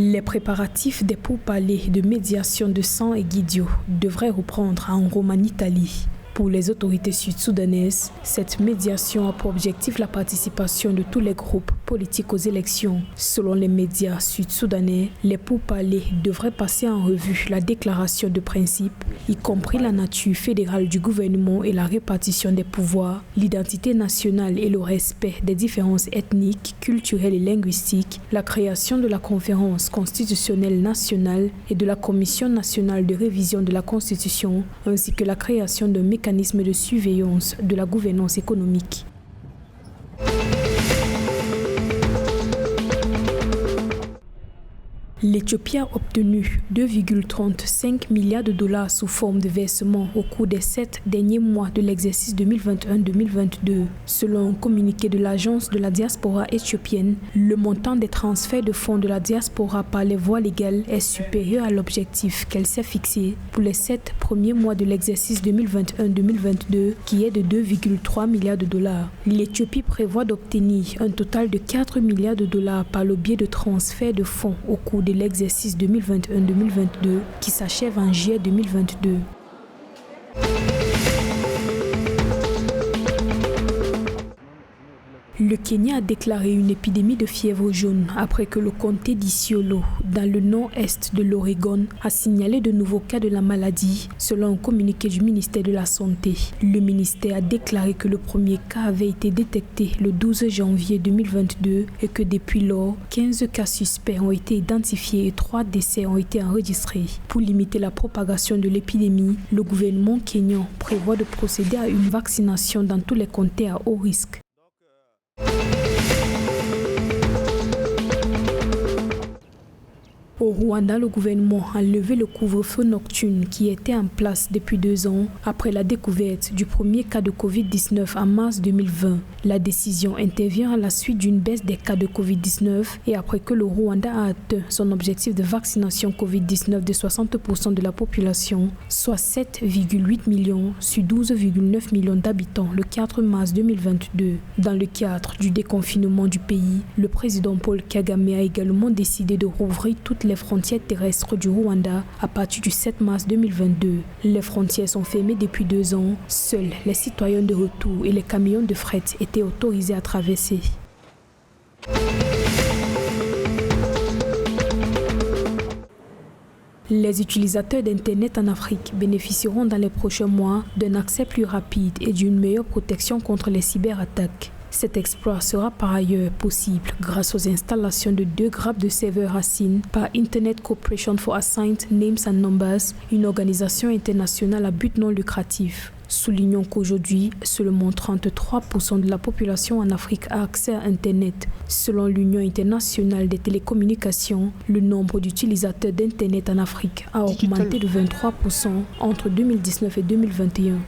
Les préparatifs des pourparlers de médiation de San Egidio devraient reprendre en Rome, en Italie. Pour les autorités sud-soudanaises, cette médiation a pour objectif la participation de tous les groupes politiques aux élections. Selon les médias sud-soudanais, les pourparlers devraient passer en revue la déclaration de principe, y compris la nature fédérale du gouvernement et la répartition des pouvoirs, l'identité nationale et le respect des différences ethniques, culturelles et linguistiques, la création de la conférence constitutionnelle nationale et de la commission nationale de révision de la Constitution, ainsi que la création d'un mécanisme de surveillance de la gouvernance économique. L'Éthiopie a obtenu 2,35 milliards de dollars sous forme de versement au cours des 7 derniers mois de l'exercice 2021-2022. Selon un communiqué de l'Agence de la diaspora éthiopienne, le montant des transferts de fonds de la diaspora par les voies légales est supérieur à l'objectif qu'elle s'est fixé pour les 7 premiers mois de l'exercice 2021-2022, qui est de 2,3 milliards de dollars. L'Éthiopie prévoit d'obtenir un total de 4 milliards de dollars par le biais de transferts de fonds au cours de l'exercice 2021-2022 qui s'achève en juillet 2022. Le Kenya a déclaré une épidémie de fièvre jaune après que le comté d'Isiolo, dans le nord-est de l'Oregon, a signalé de nouveaux cas de la maladie, selon un communiqué du ministère de la Santé. Le ministère a déclaré que le premier cas avait été détecté le 12 janvier 2022 et que depuis lors, 15 cas suspects ont été identifiés et 3 décès ont été enregistrés. Pour limiter la propagation de l'épidémie, le gouvernement kényan prévoit de procéder à une vaccination dans tous les comtés à haut risque. Au Rwanda, le gouvernement a levé le couvre-feu nocturne qui était en place depuis 2 ans après la découverte du premier cas de Covid-19 en mars 2020. La décision intervient à la suite d'une baisse des cas de Covid-19 et après que le Rwanda a atteint son objectif de vaccination Covid-19 de 60% de la population, soit 7,8 millions sur 12,9 millions d'habitants le 4 mars 2022. Dans le cadre du déconfinement du pays, le président Paul Kagame a également décidé de rouvrir toutes les frontières terrestres du Rwanda à partir du 7 mars 2022. Les frontières sont fermées depuis 2 ans. Seuls les citoyens de retour et les camions de fret étaient autorisés à traverser. Les utilisateurs d'Internet en Afrique bénéficieront dans les prochains mois d'un accès plus rapide et d'une meilleure protection contre les cyberattaques. Cet exploit sera par ailleurs possible grâce aux installations de 2 grappes de serveurs Racine par Internet Corporation for Assigned Names and Numbers, une organisation internationale à but non lucratif. Soulignons qu'aujourd'hui, seulement 33% de la population en Afrique a accès à Internet. Selon l'Union internationale des télécommunications, le nombre d'utilisateurs d'Internet en Afrique a augmenté de 23% entre 2019 et 2021.